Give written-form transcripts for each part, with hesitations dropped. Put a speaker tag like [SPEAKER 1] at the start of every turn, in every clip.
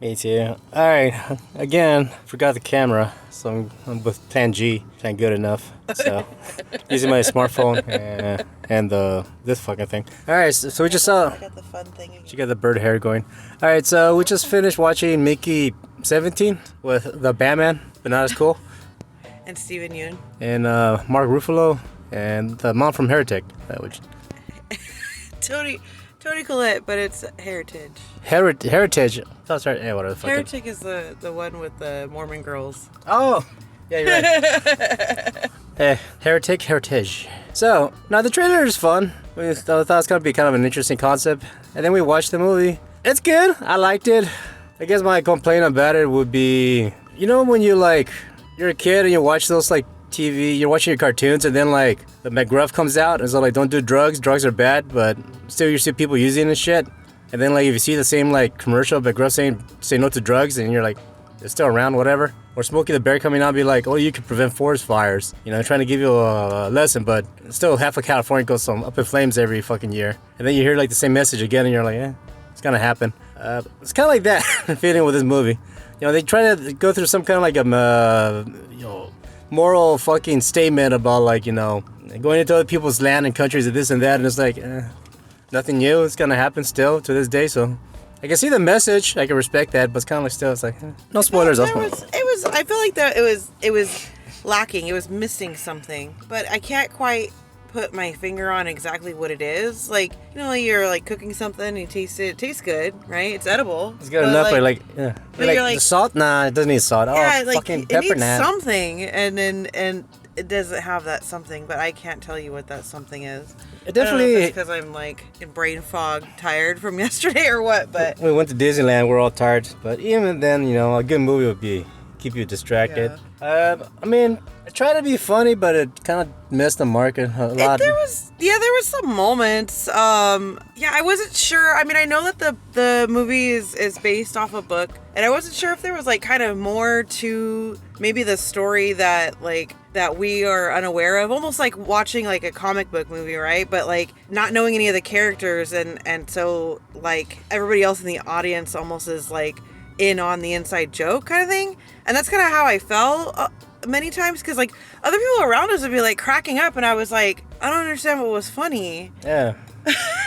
[SPEAKER 1] Me too. Alright, again, forgot the camera, so I'm with Plan G, Plan Good Enough. So, using my smartphone and this fucking thing. Alright, so we just saw.
[SPEAKER 2] I got the fun thing again.
[SPEAKER 1] You got the bird hair going. Alright, so we just finished watching Mickey 17 with the Batman, but not as cool.
[SPEAKER 2] And Steven Yeun.
[SPEAKER 1] And Mark Ruffalo and the mom from Heretic.
[SPEAKER 2] Tony Collette, but it's Heritage.
[SPEAKER 1] Heritage. That's right. Yeah, whatever.
[SPEAKER 2] Heretic is the one with the Mormon girls.
[SPEAKER 1] Oh, yeah, you're right. Heritage. So, now the trailer is fun. We thought it was going to be kind of an interesting concept. And then we watched the movie. It's good. I liked it. I guess my complaint about it would be, when you're a kid and you watch those TV, you're watching your cartoons and then the McGruff comes out and so don't do drugs are bad, but still you see people using and shit. And then if you see the same commercial McGruff saying say no to drugs and you're it's still around, whatever. Or Smokey the Bear coming out and be oh, you can prevent forest fires, trying to give you a lesson, but still half of California goes up in flames every fucking year. And then you hear the same message again and you're it's gonna happen. It's kind of like that feeling with this movie. They try to go through some kind of moral fucking statement about going into other people's land and countries and this and that, and it's nothing new. It's gonna happen still to this day, so I can see the message. I can respect that, but it's kind of still no spoilers.
[SPEAKER 2] I feel like that it was lacking. It was missing something, but I can't quite put my finger on exactly what it is. You're cooking something and you taste it. It tastes good, right? It's edible.
[SPEAKER 1] It's good enough, but the salt? Nah, it doesn't need salt.
[SPEAKER 2] Yeah,
[SPEAKER 1] fucking pepper.
[SPEAKER 2] It needs something, and it doesn't have that something, but I can't tell you what that something is.
[SPEAKER 1] It definitely,
[SPEAKER 2] because I'm in brain fog, tired from yesterday or what. But
[SPEAKER 1] we went to Disneyland. We're all tired, but even then, a good movie would keep you distracted.
[SPEAKER 2] Yeah.
[SPEAKER 1] I tried to be funny, but it kind of missed the mark a lot.
[SPEAKER 2] There was some moments. I wasn't sure. I know that the movie is based off a book, and I wasn't sure if there was kind of more to maybe the story that that we are unaware of, almost like watching a comic book movie, right? But not knowing any of the characters, and so everybody else in the audience almost is in on the inside joke kind of thing. And that's kind of how I felt many times, because other people around us would be cracking up, and I was I don't understand what was funny.
[SPEAKER 1] Yeah.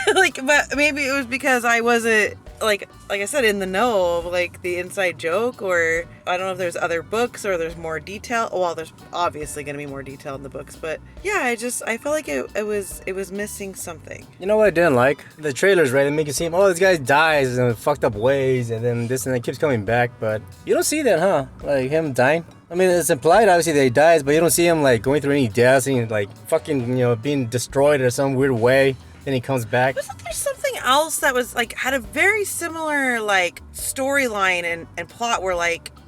[SPEAKER 2] But maybe it was because I wasn't like I said, in the know of the inside joke, or I don't know if there's other books or there's more detail. Well, there's obviously going to be more detail in the books, but yeah, I felt like it was missing something.
[SPEAKER 1] You know what I didn't like? The trailers, right? They make it seem, oh, this guy dies in fucked up ways, and then this and that keeps coming back, but you don't see that, huh? Him dying. It's implied, obviously, that he dies, but you don't see him going through any deaths and fucking being destroyed in some weird way. Then he comes back.
[SPEAKER 2] Wasn't there something else that was had a very similar storyline and plot where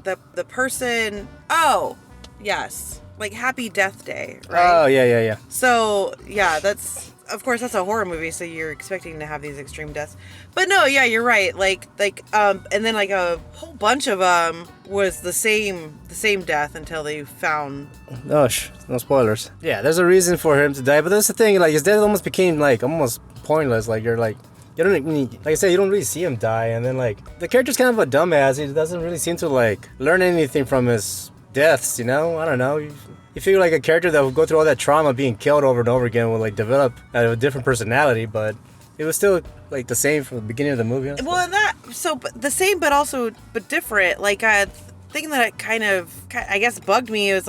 [SPEAKER 2] the person, oh yes, Happy Death Day, right?
[SPEAKER 1] Oh yeah.
[SPEAKER 2] So yeah, that's of course that's a horror movie, so you're expecting to have these extreme deaths. But no, yeah, you're right. And then a whole bunch of was the same death until they found.
[SPEAKER 1] No spoilers. Yeah, there's a reason for him to die, but that's the thing. His death almost became almost pointless. You don't even, like I said, you don't really see him die, and then the character's kind of a dumbass. He doesn't really seem to learn anything from his deaths. I don't know. You feel a character that would go through all that trauma, being killed over and over again, would develop a different personality, but it was still the same from the beginning of the movie.
[SPEAKER 2] Well, and but the same, but different. Thing that kind of, I guess, bugged me was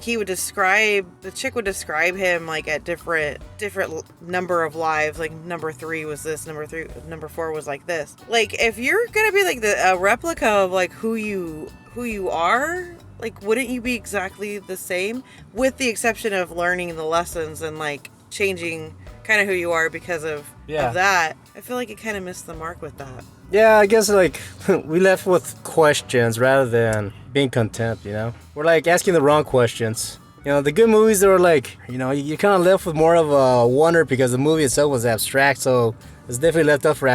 [SPEAKER 2] he would describe, the chick would describe him at different number of lives. Number 3 was this, number 4 was this. If you're gonna be a replica of who you are, wouldn't you be exactly the same, with the exception of learning the lessons and changing kind of who you are because of that? I feel it kind of missed the mark with that.
[SPEAKER 1] Yeah, I guess we left with questions rather than being content, We're asking the wrong questions. The good movies, they were you kind of left with more of a wonder because the movie itself was abstract, so it's definitely left up for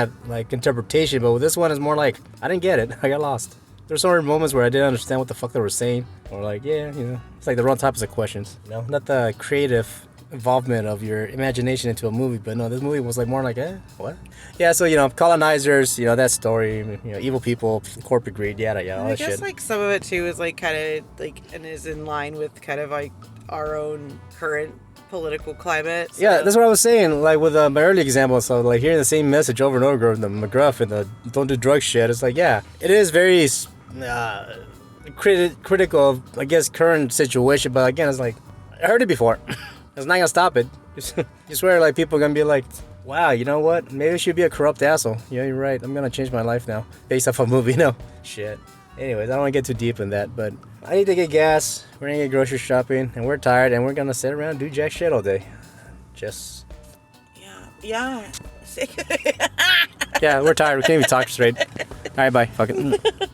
[SPEAKER 1] interpretation. But with this one, it's more I didn't get it. I got lost. There's certain moments where I didn't understand what the fuck they were saying, or it's the wrong types of questions, not the creative involvement of your imagination into a movie. But no, this movie was like more like, what? Yeah, so colonizers, that story, evil people, corporate greed, yada yada, all
[SPEAKER 2] I
[SPEAKER 1] that
[SPEAKER 2] guess
[SPEAKER 1] shit.
[SPEAKER 2] like some of it too is like kind of like and is in line with kind of like our own current political climate. So.
[SPEAKER 1] Yeah, that's what I was saying. Like with my early example, so like hearing the same message over and over, the McGruff and the don't do drug shit. It's like, yeah, it is very critical of, I guess, current situation. But again, it's like I heard it before. It's not gonna stop it. You swear, like people are gonna be like, wow, you know what? Maybe I should be a corrupt asshole. Yeah, you're right. I'm gonna change my life now based off a movie. No shit. Anyways, I don't want to get too deep in that, but I need to get gas. We're gonna get grocery shopping, and we're tired, and we're gonna sit around and do jack shit all day. Just.
[SPEAKER 2] Yeah.
[SPEAKER 1] Yeah, we're tired. We can't even talk straight. All right, bye. Fuck it.